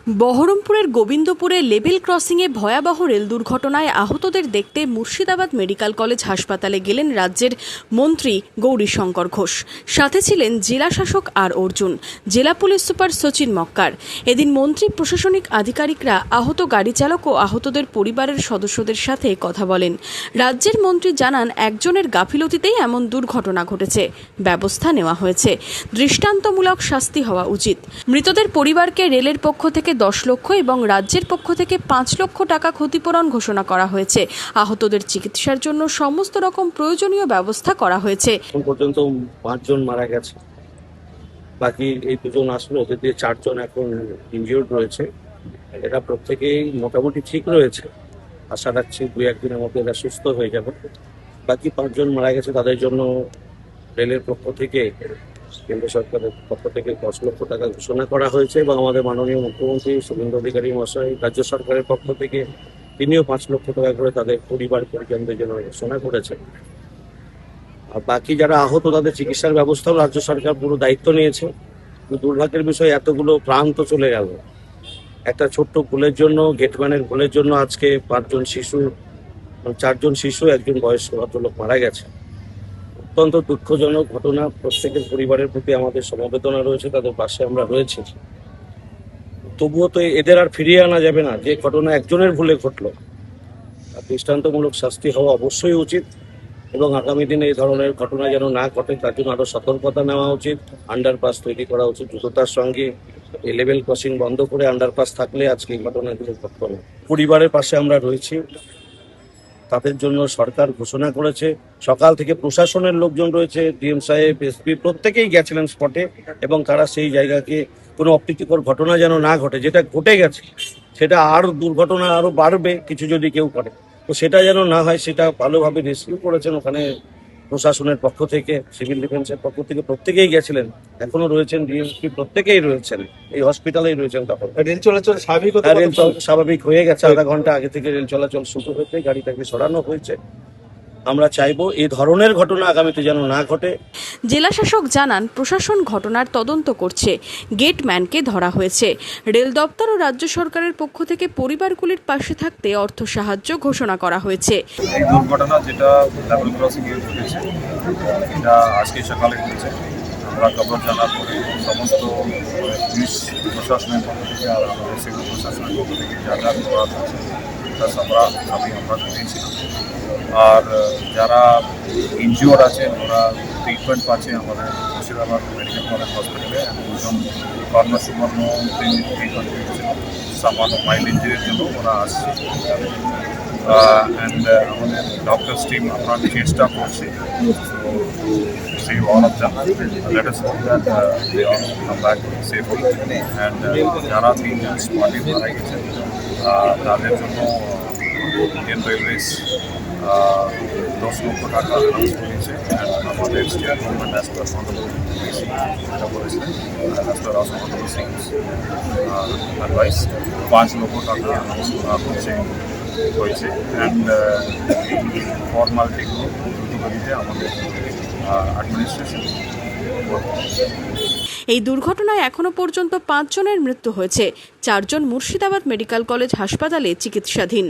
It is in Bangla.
বহরমপুরের গোবিন্দপুরে লেভেল ক্রসিংয়ে ভয়াবহ রেল দুর্ঘটনায় আহতদের দেখতে মুর্শিদাবাদ মেডিকেল কলেজ হাসপাতালে গেলেন রাজ্যের মন্ত্রী গৌরীশঙ্কর ঘোষ। সাথে ছিলেন জেলা শাসক আর অর্জুন, জেলা পুলিশ সুপার সচিন মক্কার। এদিন মন্ত্রী, প্রশাসনিক আধিকারিকরা আহত গাড়ি চালক ও আহতদের পরিবারের সদস্যদের সাথে কথা বলেন। রাজ্যের মন্ত্রী জানান, একজনের গাফিলতিতেই এমন দুর্ঘটনা ঘটেছে, ব্যবস্থা নেওয়া হয়েছে, দৃষ্টান্তমূলক শাস্তি হওয়া উচিত। মৃতদের পরিবারকে রেলের পক্ষ থেকে 10 লক্ষ এবং রাজ্যের পক্ষ থেকে 5 লক্ষ টাকা ক্ষতিপূরণ ঘোষণা করা হয়েছে। আহতদের চিকিৎসার জন্য সমস্ত রকম প্রয়োজনীয় ব্যবস্থা করা হয়েছে। এখন পর্যন্ত 5 জন মারা গেছে, বাকি এই 2 জন আসলে, ওদের দিয়ে 4 জন এখন ইনজিওর্ড রয়েছে। এরা প্রত্যেকেই মোটামুটি ঠিক রয়েছে, আশা রাখছি 2-1 দিনের মধ্যে এরা সুস্থ হয়ে যাবে। বাকি 5 জন মারা গেছে, তাদের জন্য রেলের পক্ষ থেকে, কেন্দ্র সরকারের পক্ষ থেকে 10 লক্ষ টাকা ঘোষণা করা হয়েছে এবং আমাদের মাননীয় মুখ্যমন্ত্রী শুভেন্দু অধিকারী মহাশয় রাজ্য সরকারের পক্ষ থেকে তিনিও 5 লক্ষ টাকা করে তাদের পরিবার পরিজনদের জন্য ঘোষণা করেছেন। আর বাকি যারা আহত তাদের চিকিৎসার ব্যবস্থাও রাজ্য সরকার পুরো দায়িত্ব নিয়েছে। দুর্ভাগ্যের বিষয়, এতগুলো প্রাণ তো চলে গেল একটা ছোট্ট ভুলের জন্য, গেটম্যানের ভুলের জন্য। আজকে 4 জন শিশু, 1 জন বয়স্ক ভদ্রলোক মারা গেছে। অত্যন্ত দুঃখজনক ঘটনা। প্রত্যেকের পরিবারের প্রতি আমাদের সমবেদনা রয়েছে, তাদের পাশে আমরা রয়েছি। তবুও তো এদের আর ফিরিয়ে আনা যাবে না। যে ঘটনা একজনের ভুলে ঘটলো, দৃষ্টান্তমূলক শাস্তি হওয়া অবশ্যই উচিত এবং আগামী দিনে এই ধরনের ঘটনা যেন না ঘটে তার জন্য আরো সতর্কতা নেওয়া উচিত। আন্ডারপাস তৈরি করা উচিত দ্রুততার সঙ্গে। এই লেভেল ক্রসিং বন্ধ করে আন্ডারপাস থাকলে আজকে এই ঘটনাগুলো ঘটতো না। পরিবারের পাশে আমরা রয়েছি, তাদের জন্য সরকার ঘোষণা করেছে। সকাল থেকে প্রশাসনের লোকজন রয়েছে, ডিএম সাহেব, এসপি প্রত্যেকেই গেছিলেন স্পটে এবং তারা সেই জায়গাকে কোনো অপ্রীতিকর ঘটনা যেন না ঘটে। যেটা ঘটে গেছে সেটা আর দুর্ঘটনা আরো বাড়বে কিছু যদি কেউ করে, তো সেটা যেন না হয় সেটা ভালোভাবে রেস্কিউ করেছেন। ওখানে প্রশাসনের পক্ষ থেকে, সিভিল ডিফেন্সের পক্ষ থেকে প্রত্যেকেই গেছিলেন, এখনো রয়েছেন, ডিএমপি প্রত্যেকেই রয়েছেন, এই হসপিটালেই রয়েছেন। তখন রেল চলাচল স্বাভাবিক হয়ে গেছে। আধা ঘন্টা আগে থেকে রেল চলাচল শুরু হয়েছে, গাড়িটাকে সরানো হয়েছে। আমরা চাইবো এই ধরনের ঘটনা আগামীতে যেন না ঘটে। জেলা শাসক জানান, প্রশাসন ঘটনার তদন্ত করছে, গেটম্যানকে ধরা হয়েছে। রেল দপ্তর ও রাজ্য সরকারের পক্ষ থেকে পরিবারগুলির পাশে থাকতে অর্থ সাহায্য ঘোষণা করা হয়েছে। এই দুর্ঘটনা যেটা লেভেল ক্রসিং এ ঘটেছে, এটা আজকে সকালে ঘটেছে। আমরা খবর জানার পরে সমস্ত পুলিশ প্রশাসনের পক্ষ থেকে আর আমাদের সিভিল প্রশাসনের পক্ষ থেকে যা যা করা হয়েছে তা আমরা করেছিলাম। আর যারা ইনজিওর্ড আছে ওরা ট্রিটমেন্ট পাচ্ছে আমাদের মুর্শিদাবাদ মেডিকেল কলেজ হসপিটালে। 2 জন কর্মসুবর্ণ ট্রিটমেন্ট পেয়েছিল, সামান্য মাইল্ড ইঞ্জুরির জন্য ওরা আসছে। অ্যান্ড আমাদের ডক্টরস টিম আমরা চেষ্টা করছি save all of them. Let us hope that they all come back safely. And যারা 3 জন স্পটে মারা গেছে তাদের জন্য ইন্ডিয়ান রেলওয়েজ 10 লক্ষ টাকা অ্যানাউন্স করেছে। আমাদের state government as per honourable DC এটা বলেছিলেন, as per honourable sings advice 5 লক্ষ টাকা অ্যানাউন্স করা হয়েছে। অ্যান্ড এই ফর্মালিটিগুলো দ্রুতগতিতে আমাদের অ্যাডমিনিস্ট্রেশন। এই দুর্ঘটনায় এখনো পর্যন্ত 5 জনের মৃত্যু হয়েছে, 4 জন মুর্শিদাবাদ মেডিকেল কলেজ হাসপাতালে চিকিৎসাধীন।